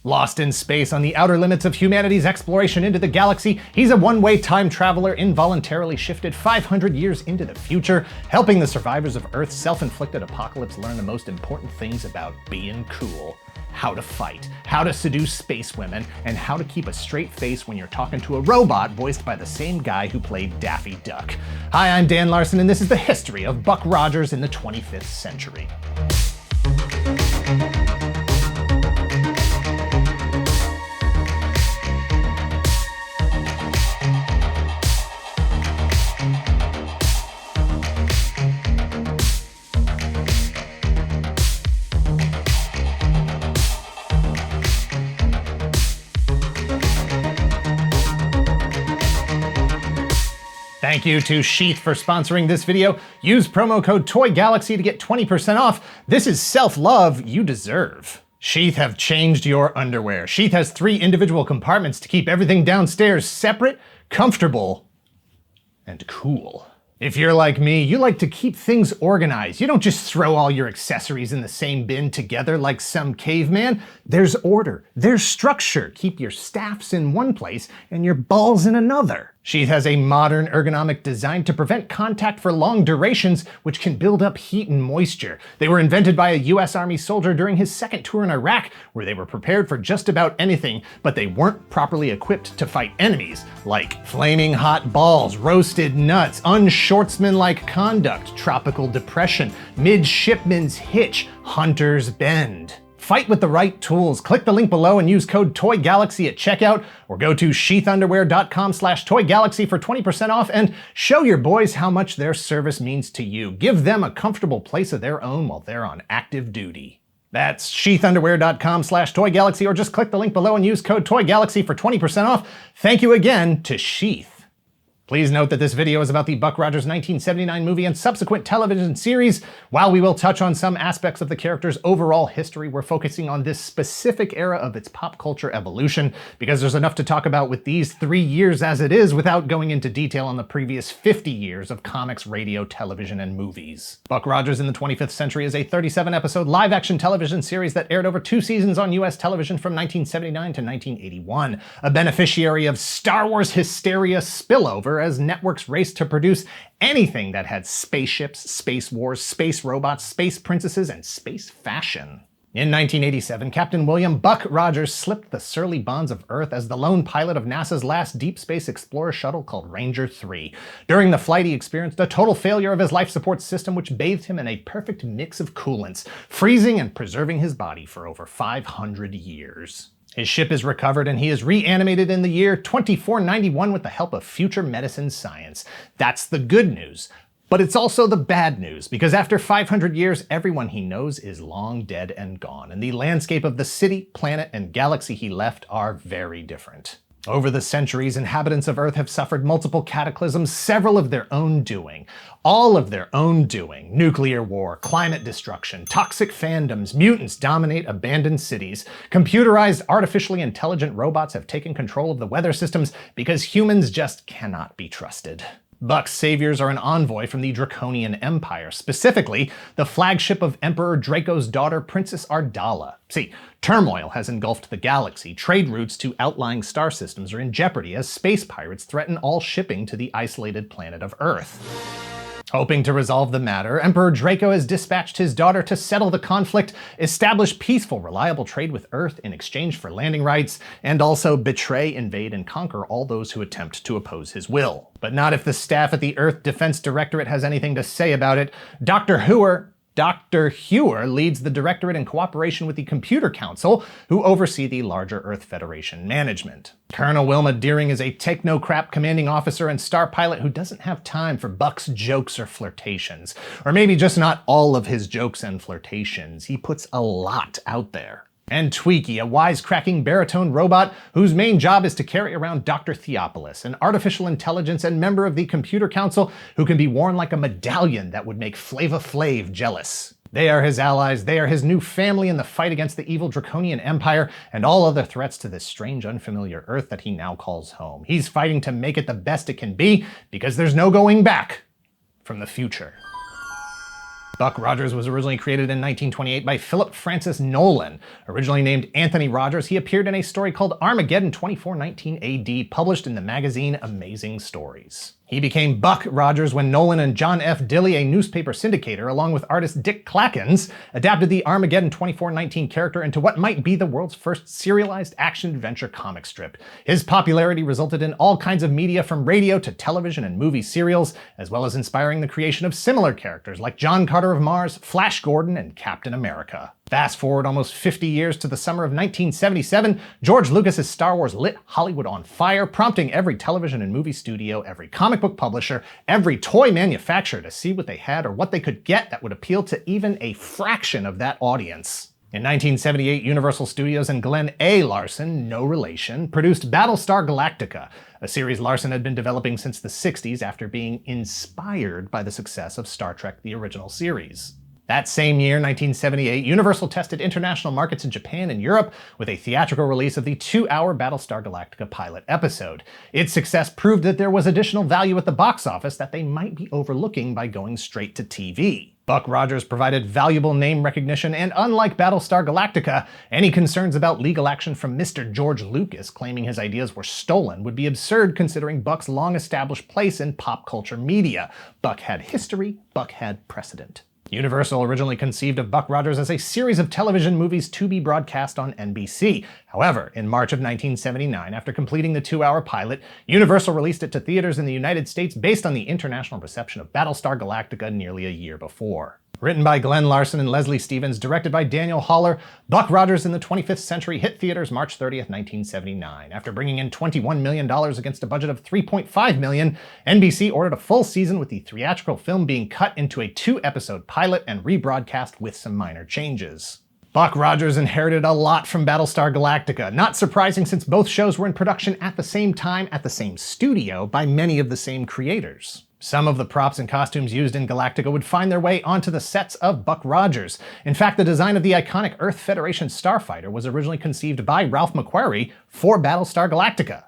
Lost in space on the outer limits of humanity's exploration into the galaxy, he's a one-way time traveler involuntarily shifted 500 years into the future, helping the survivors of Earth's self-inflicted apocalypse learn the most important things about being cool. How to fight, how to seduce space women, and how to keep a straight face when you're talking to a robot voiced by the same guy who played Daffy Duck. Hi, I'm Dan Larson, and this is the history of Buck Rogers in the 25th century. Thank you to Sheath for sponsoring this video. Use promo code TOYGALAXY to get 20% off. This is self-love you deserve. Sheath have changed your underwear. Sheath has 3 individual compartments to keep everything downstairs separate, comfortable, and cool. If you're like me, you like to keep things organized. You don't just throw all your accessories in the same bin together like some caveman. There's order, there's structure. Keep your staffs in one place and your balls in another. Sheath has a modern ergonomic design to prevent contact for long durations, which can build up heat and moisture. They were invented by a US Army soldier during his second tour in Iraq, where they were prepared for just about anything, but they weren't properly equipped to fight enemies, like flaming hot balls, roasted nuts, unshortsmanlike conduct, tropical depression, midshipman's hitch, hunter's bend. Fight with the right tools. Click the link below and use code TOYGALAXY at checkout, or go to sheathunderwear.com/TOYGALAXY for 20% off and show your boys how much their service means to you. Give them a comfortable place of their own while they're on active duty. That's sheathunderwear.com/TOYGALAXY, or just click the link below and use code TOYGALAXY for 20% off. Thank you again to Sheath. Please note that this video is about the Buck Rogers 1979 movie and subsequent television series. While we will touch on some aspects of the character's overall history, we're focusing on this specific era of its pop culture evolution, because there's enough to talk about with these 3 years as it is without going into detail on the previous 50 years of comics, radio, television, and movies. Buck Rogers in the 25th Century is a 37-episode live-action television series that aired over 2 seasons on US television from 1979 to 1981, a beneficiary of Star Wars hysteria spillover as networks raced to produce anything that had spaceships, space wars, space robots, space princesses, and space fashion. In 1987, Captain William Buck Rogers slipped the surly bonds of Earth as the lone pilot of NASA's last deep space explorer shuttle called Ranger 3. During the flight, he experienced a total failure of his life support system, which bathed him in a perfect mix of coolants, freezing and preserving his body for over 500 years. His ship is recovered and he is reanimated in the year 2491 with the help of future medicine science. That's the good news. But it's also the bad news, because after 500 years, everyone he knows is long dead and gone, and the landscape of the city, planet, and galaxy he left are very different. Over the centuries, inhabitants of Earth have suffered multiple cataclysms, several of their own doing. All of their own doing. Nuclear war, climate destruction, toxic fandoms, mutants dominate abandoned cities. Computerized, artificially intelligent robots have taken control of the weather systems because humans just cannot be trusted. Buck's saviors are an envoy from the Draconian Empire, specifically the flagship of Emperor Draco's daughter, Princess Ardala. See, turmoil has engulfed the galaxy. Trade routes to outlying star systems are in jeopardy as space pirates threaten all shipping to the isolated planet of Earth. Hoping to resolve the matter, Emperor Draco has dispatched his daughter to settle the conflict, establish peaceful, reliable trade with Earth in exchange for landing rights, and also betray, invade, and conquer all those who attempt to oppose his will. But not if the staff at the Earth Defense Directorate has anything to say about it. Dr. Huer leads the Directorate in cooperation with the Computer Council, who oversee the larger Earth Federation management. Colonel Wilma Deering is a technocrat commanding officer and star pilot who doesn't have time for Buck's jokes or flirtations. Or maybe just not all of his jokes and flirtations. He puts a lot out there. And Twiki, a wisecracking baritone robot whose main job is to carry around Dr. Theopolis, an artificial intelligence and member of the Computer Council who can be worn like a medallion that would make Flava Flav jealous. They are his allies, they are his new family in the fight against the evil Draconian Empire and all other threats to this strange, unfamiliar Earth that he now calls home. He's fighting to make it the best it can be because there's no going back from the future. Buck Rogers was originally created in 1928 by Philip Francis Nolan. Originally named Anthony Rogers, he appeared in a story called Armageddon 2419 AD, published in the magazine Amazing Stories. He became Buck Rogers when Nolan and John F. Dilley, a newspaper syndicator, along with artist Dick Clackens, adapted the Armageddon 2419 character into what might be the world's first serialized action-adventure comic strip. His popularity resulted in all kinds of media from radio to television and movie serials, as well as inspiring the creation of similar characters like John Carter of Mars, Flash Gordon, and Captain America. Fast forward almost 50 years to the summer of 1977, George Lucas's Star Wars lit Hollywood on fire, prompting every television and movie studio, every comic book publisher, every toy manufacturer to see what they had or what they could get that would appeal to even a fraction of that audience. In 1978, Universal Studios and Glenn A. Larson, no relation, produced Battlestar Galactica, a series Larson had been developing since the 60s after being inspired by the success of Star Trek: The Original Series. That same year, 1978, Universal tested international markets in Japan and Europe with a theatrical release of the 2-hour Battlestar Galactica pilot episode. Its success proved that there was additional value at the box office that they might be overlooking by going straight to TV. Buck Rogers provided valuable name recognition, and unlike Battlestar Galactica, any concerns about legal action from Mr. George Lucas claiming his ideas were stolen would be absurd considering Buck's long-established place in pop culture media. Buck had history, Buck had precedent. Universal originally conceived of Buck Rogers as a series of television movies to be broadcast on NBC. However, in March of 1979, after completing the 2-hour pilot, Universal released it to theaters in the United States based on the international reception of Battlestar Galactica nearly a year before. Written by Glenn Larson and Leslie Stevens, directed by Daniel Haller, Buck Rogers in the 25th Century hit theaters March 30th, 1979. After bringing in $21 million against a budget of $3.5 million, NBC ordered a full season with the theatrical film being cut into a 2-episode pilot and rebroadcast with some minor changes. Buck Rogers inherited a lot from Battlestar Galactica, not surprising since both shows were in production at the same time at the same studio by many of the same creators. Some of the props and costumes used in Galactica would find their way onto the sets of Buck Rogers. In fact, the design of the iconic Earth Federation starfighter was originally conceived by Ralph McQuarrie for Battlestar Galactica.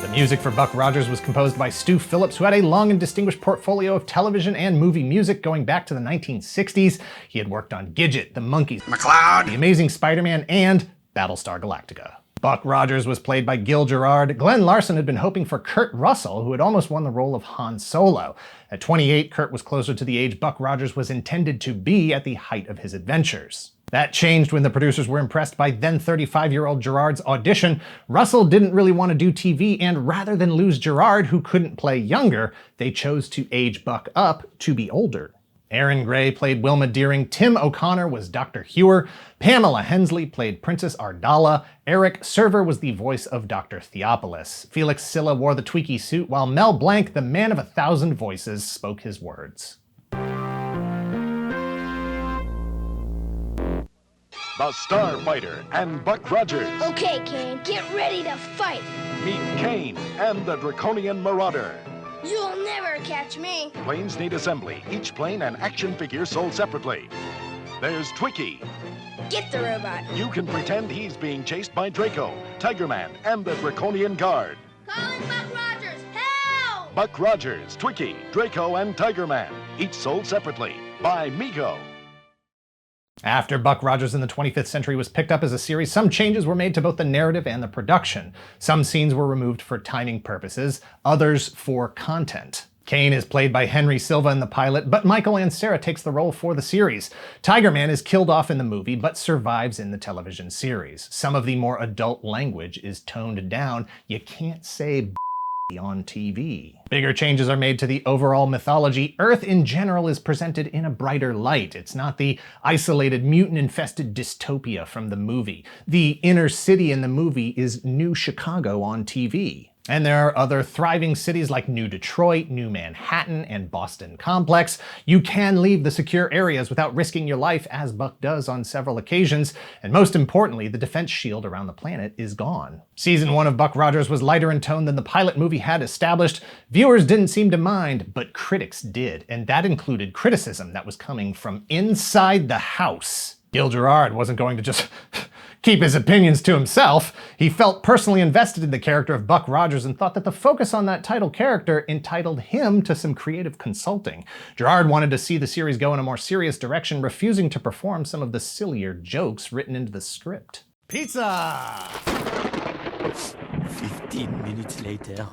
The music for Buck Rogers was composed by Stu Phillips, who had a long and distinguished portfolio of television and movie music going back to the 1960s. He had worked on Gidget, The Monkees, McCloud, The Amazing Spider-Man, and Battlestar Galactica. Buck Rogers was played by Gil Gerard. Glenn Larson had been hoping for Kurt Russell, who had almost won the role of Han Solo. At 28, Kurt was closer to the age Buck Rogers was intended to be at the height of his adventures. That changed when the producers were impressed by then 35-year-old Gerard's audition. Russell didn't really want to do TV, and rather than lose Gerard, who couldn't play younger, they chose to age Buck up to be older. Erin Gray played Wilma Deering, Tim O'Connor was Dr. Hewer, Pamela Hensley played Princess Ardala, Eric Server was the voice of Dr. Theopolis, Felix Silla wore the Twiki suit, while Mel Blanc, the man of 1,000 voices, spoke his words. The Starfighter and Buck Rogers. Okay, Kane, get ready to fight. Meet Kane and the Draconian Marauder. You'll never catch me. Planes need assembly. Each plane and action figure sold separately. There's Twiki. Get the robot. You can pretend he's being chased by Draco, Tiger Man, and the Draconian Guard. Calling Buck Rogers, help! Buck Rogers, Twiki, Draco, and Tiger Man. Each sold separately by Mego. After Buck Rogers in the 25th Century was picked up as a series, some changes were made to both the narrative and the production. Some scenes were removed for timing purposes, others for content. Kane is played by Henry Silva in the pilot, but Michael Ansara takes the role for the series. Tiger Man is killed off in the movie, but survives in the television series. Some of the more adult language is toned down. You can't say on TV. Bigger changes are made to the overall mythology. Earth in general is presented in a brighter light. It's not the isolated, mutant-infested dystopia from the movie. The inner city in the movie is New Chicago on TV. And there are other thriving cities like New Detroit, New Manhattan, and Boston Complex. You can leave the secure areas without risking your life, as Buck does on several occasions. And most importantly, the defense shield around the planet is gone. Season 1 of Buck Rogers was lighter in tone than the pilot movie had established. Viewers didn't seem to mind, but critics did. And that included criticism that was coming from inside the house. Gil Gerard wasn't going to just keep his opinions to himself. He felt personally invested in the character of Buck Rogers and thought that the focus on that title character entitled him to some creative consulting. Gerard wanted to see the series go in a more serious direction, refusing to perform some of the sillier jokes written into the script. Pizza! 15 minutes later.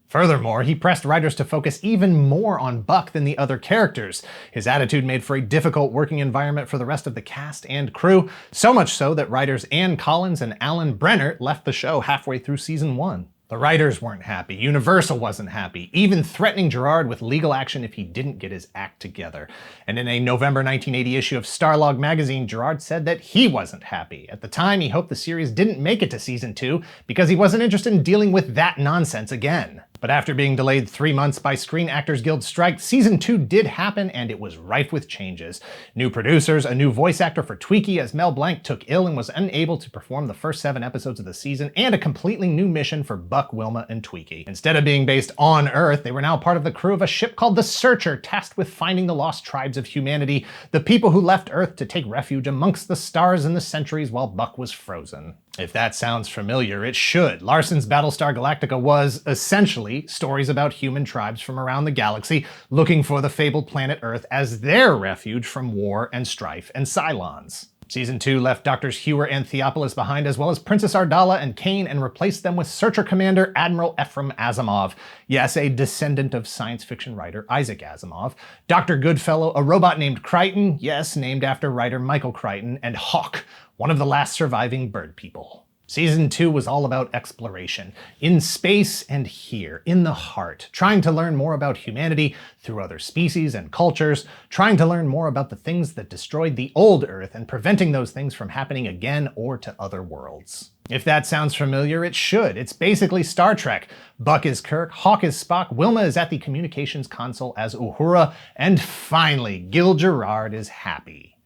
Furthermore, he pressed writers to focus even more on Buck than the other characters. His attitude made for a difficult working environment for the rest of the cast and crew, so much so that writers Ann Collins and Alan Brennert left the show halfway through season 1. The writers weren't happy, Universal wasn't happy, even threatening Gerard with legal action if he didn't get his act together. And in a November 1980 issue of Starlog magazine, Gerard said that he wasn't happy. At the time, he hoped the series didn't make it to season 2 because he wasn't interested in dealing with that nonsense again. But after being delayed 3 months by Screen Actors Guild strike, season 2 did happen and it was rife with changes. New producers, a new voice actor for Twiki as Mel Blanc took ill and was unable to perform the first 7 episodes of the season, and a completely new mission for Buck, Wilma, and Twiki. Instead of being based on Earth, they were now part of the crew of a ship called the Searcher, tasked with finding the lost tribes of humanity, the people who left Earth to take refuge amongst the stars and the centuries while Buck was frozen. If that sounds familiar, it should. Larson's Battlestar Galactica was, essentially, stories about human tribes from around the galaxy looking for the fabled planet Earth as their refuge from war and strife and Cylons. Season 2 left Doctors Hewer and Theopolis behind, as well as Princess Ardala and Kane, and replaced them with Searcher Commander Admiral Ephraim Asimov. Yes, a descendant of science fiction writer Isaac Asimov. Dr. Goodfellow, a robot named Crichton, yes, named after writer Michael Crichton, and Hawk, one of the last surviving bird people. Season 2 was all about exploration, in space and here, in the heart, trying to learn more about humanity through other species and cultures, trying to learn more about the things that destroyed the old Earth and preventing those things from happening again or to other worlds. If that sounds familiar, it should. It's basically Star Trek. Buck is Kirk, Hawk is Spock, Wilma is at the communications console as Uhura, and finally, Gil Gerard is happy.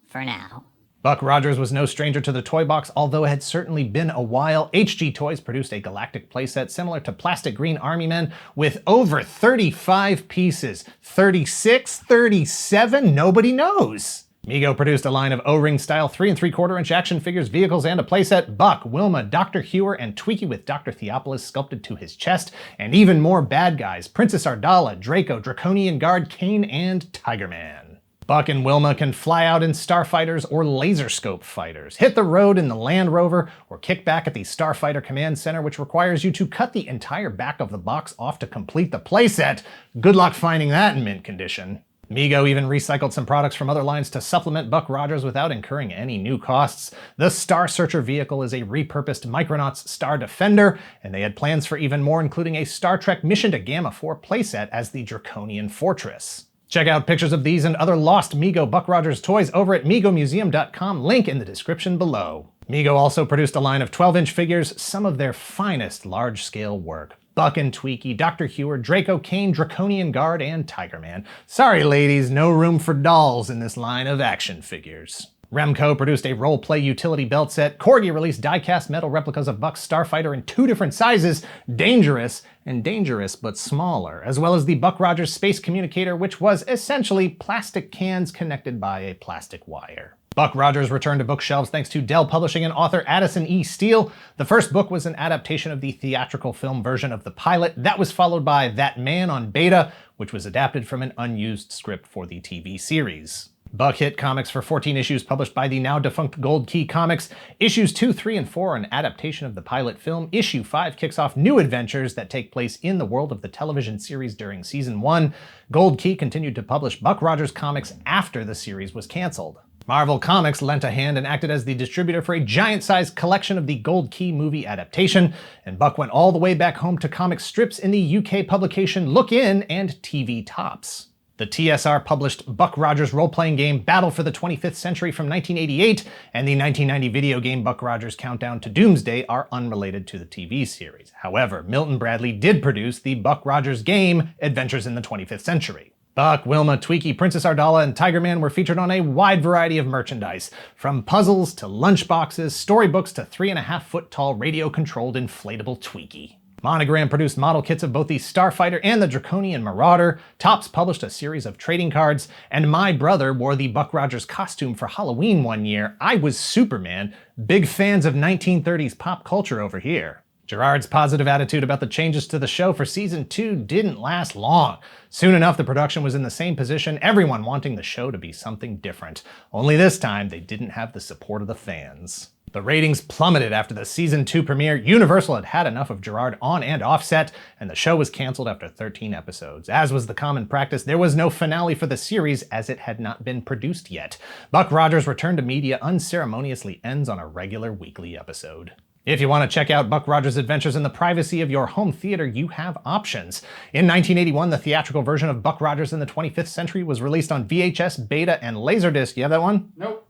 For now. Buck Rogers was no stranger to the toy box, although it had certainly been a while. HG Toys produced a galactic playset similar to Plastic Green Army Men with over 35 pieces. 36? 37? Nobody knows. Mego produced a line of O-ring style 3 3/4-inch action figures, vehicles, and a playset. Buck, Wilma, Dr. Hewer, and Twiki with Dr. Theopolis sculpted to his chest, and even more bad guys, Princess Ardala, Draco, Draconian Guard, Kane, and Tiger Man. Buck and Wilma can fly out in starfighters or laserscope fighters, hit the road in the Land Rover, or kick back at the Starfighter Command Center, which requires you to cut the entire back of the box off to complete the playset. Good luck finding that in mint condition. Mego even recycled some products from other lines to supplement Buck Rogers without incurring any new costs. The Star Searcher vehicle is a repurposed Micronauts Star Defender, and they had plans for even more, including a Star Trek Mission to Gamma 4 playset as the Draconian Fortress. Check out pictures of these and other lost Mego Buck Rogers toys over at MegoMuseum.com, link in the description below. Mego also produced a line of 12-inch figures, some of their finest large-scale work. Buck and Twiki, Dr. Hewer, Draco, Kane, Draconian Guard, and Tiger Man. Sorry ladies, no room for dolls in this line of action figures. Remco produced a role-play utility belt set. Corgi released die-cast metal replicas of Buck's Starfighter in 2 different sizes, Dangerous and Dangerous but smaller, as well as the Buck Rogers Space Communicator, which was essentially plastic cans connected by a plastic wire. Buck Rogers returned to bookshelves thanks to Dell Publishing and author Addison E. Steele. The first book was an adaptation of the theatrical film version of the pilot. That was followed by That Man on Beta, which was adapted from an unused script for the TV series. Buck hit comics for 14 issues published by the now-defunct Gold Key Comics. Issues 2, 3, and 4 are an adaptation of the pilot film. Issue 5 kicks off new adventures that take place in the world of the television series during Season 1. Gold Key continued to publish Buck Rogers comics after the series was canceled. Marvel Comics lent a hand and acted as the distributor for a giant-sized collection of the Gold Key movie adaptation, and Buck went all the way back home to comic strips in the UK publication Look In and TV Tops. The TSR published Buck Rogers role-playing game Battle for the 25th Century from 1988, and the 1990 video game Buck Rogers Countdown to Doomsday are unrelated to the TV series. However, Milton Bradley did produce the Buck Rogers game Adventures in the 25th Century. Buck, Wilma, Twiki, Princess Ardala, and Tiger Man were featured on a wide variety of merchandise, from puzzles to lunchboxes, storybooks to 3.5-foot tall radio-controlled inflatable Twiki. Monogram produced model kits of both the Starfighter and the Draconian Marauder, Topps published a series of trading cards, and my brother wore the Buck Rogers costume for Halloween one year. I was Superman. Big fans of 1930s pop culture over here. Gerard's positive attitude about the changes to the show for season 2 didn't last long. Soon enough, the production was in the same position, everyone wanting the show to be something different. Only this time, they didn't have the support of the fans. The ratings plummeted after the season 2 premiere. Universal had had enough of Gerard on and off set, and the show was canceled after 13 episodes. As was the common practice, there was no finale for the series as it had not been produced yet. Buck Rogers' return to media unceremoniously ends on a regular weekly episode. If you want to check out Buck Rogers' adventures in the privacy of your home theater, you have options. In 1981, the theatrical version of Buck Rogers in the 25th Century was released on VHS, Beta, and Laserdisc. You have that one? Nope.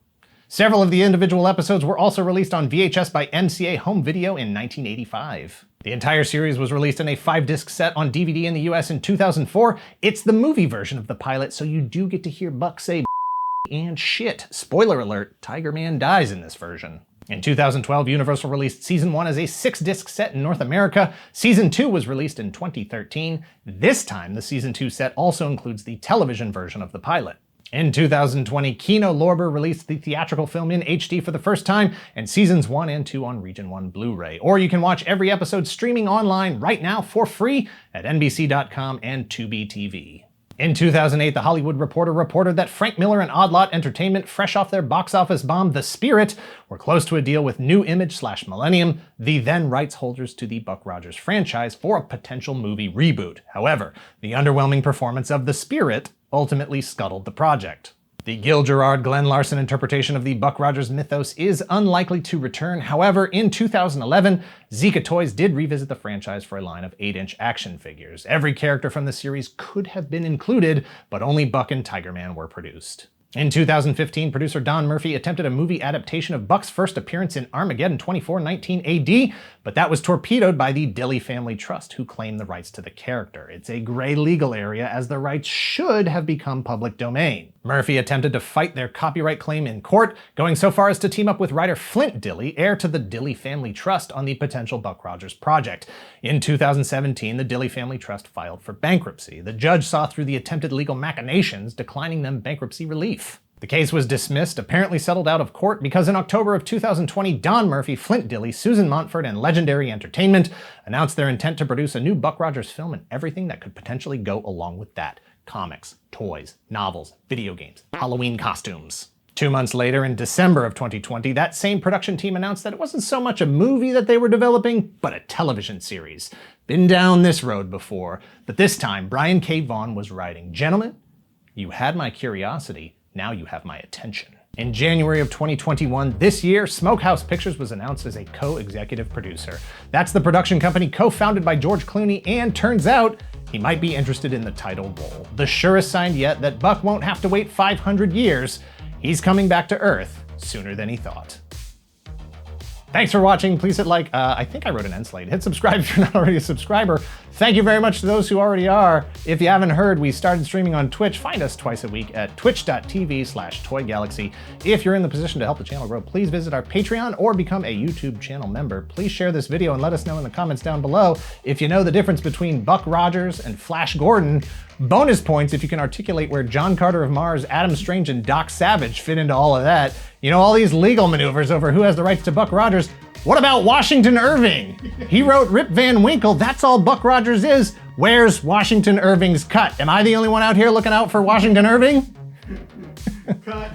Several of the individual episodes were also released on VHS by MCA Home Video in 1985. The entire series was released in a 5-disc set on DVD in the US in 2004. It's the movie version of the pilot, so you do get to hear Buck say and shit. Spoiler alert, Tiger Man dies in this version. In 2012, Universal released Season 1 as a 6-disc set in North America. Season 2 was released in 2013. This time, the Season 2 set also includes the television version of the pilot. In 2020, Kino Lorber released the theatrical film in HD for the first time, and Seasons 1 and 2 on Region 1 Blu-ray. Or you can watch every episode streaming online right now for free at NBC.com and Tubi TV. In 2008, The Hollywood Reporter reported that Frank Miller and Odd Lot Entertainment, fresh off their box office bomb The Spirit, were close to a deal with New Image/Millennium, the then rights holders to the Buck Rogers franchise, for a potential movie reboot. However, the underwhelming performance of The Spirit ultimately scuttled the project. The Gil Gerard, Glenn Larson interpretation of the Buck Rogers mythos is unlikely to return. However, in 2011, Zika Toys did revisit the franchise for a line of 8-inch action figures. Every character from the series could have been included, but only Buck and Tiger Man were produced. In 2015, producer Don Murphy attempted a movie adaptation of Buck's first appearance in Armageddon 2419 AD, but that was torpedoed by the Dilly Family Trust, who claimed the rights to the character. It's a gray legal area, as the rights should have become public domain. Murphy attempted to fight their copyright claim in court, going so far as to team up with writer Flint Dilly, heir to the Dilly Family Trust, on the potential Buck Rogers project. In 2017, the Dilly Family Trust filed for bankruptcy. The judge saw through the attempted legal machinations, declining them bankruptcy relief. The case was dismissed, apparently settled out of court, because in October of 2020, Don Murphy, Flint Dilly, Susan Montford, and Legendary Entertainment announced their intent to produce a new Buck Rogers film and everything that could potentially go along with that. Comics, toys, novels, video games, Halloween costumes. 2 months later, in December of 2020, that same production team announced that it wasn't so much a movie that they were developing, but a television series. Been down this road before, but this time Brian K. Vaughan was writing, "Gentlemen, you had my curiosity, now you have my attention." In January of 2021, this year, Smokehouse Pictures was announced as a co-executive producer. That's the production company co-founded by George Clooney, and turns out he might be interested in the title role. The surest sign yet that Buck won't have to wait 500 years. He's coming back to Earth sooner than he thought. Thanks for watching. Please hit like. I think I wrote an end slate. Hit subscribe if you're not already a subscriber. Thank you very much to those who already are. If you haven't heard, we started streaming on Twitch. Find us twice a week at twitch.tv/toygalaxy. If you're in the position to help the channel grow, please visit our Patreon or become a YouTube channel member. Please share this video and let us know in the comments down below if you know the difference between Buck Rogers and Flash Gordon. Bonus points if you can articulate where John Carter of Mars, Adam Strange, and Doc Savage fit into all of that. You know, all these legal maneuvers over who has the rights to Buck Rogers. What about Washington Irving? He wrote Rip Van Winkle. That's all Buck Rogers is. Where's Washington Irving's cut? Am I the only one out here looking out for Washington Irving? Cut.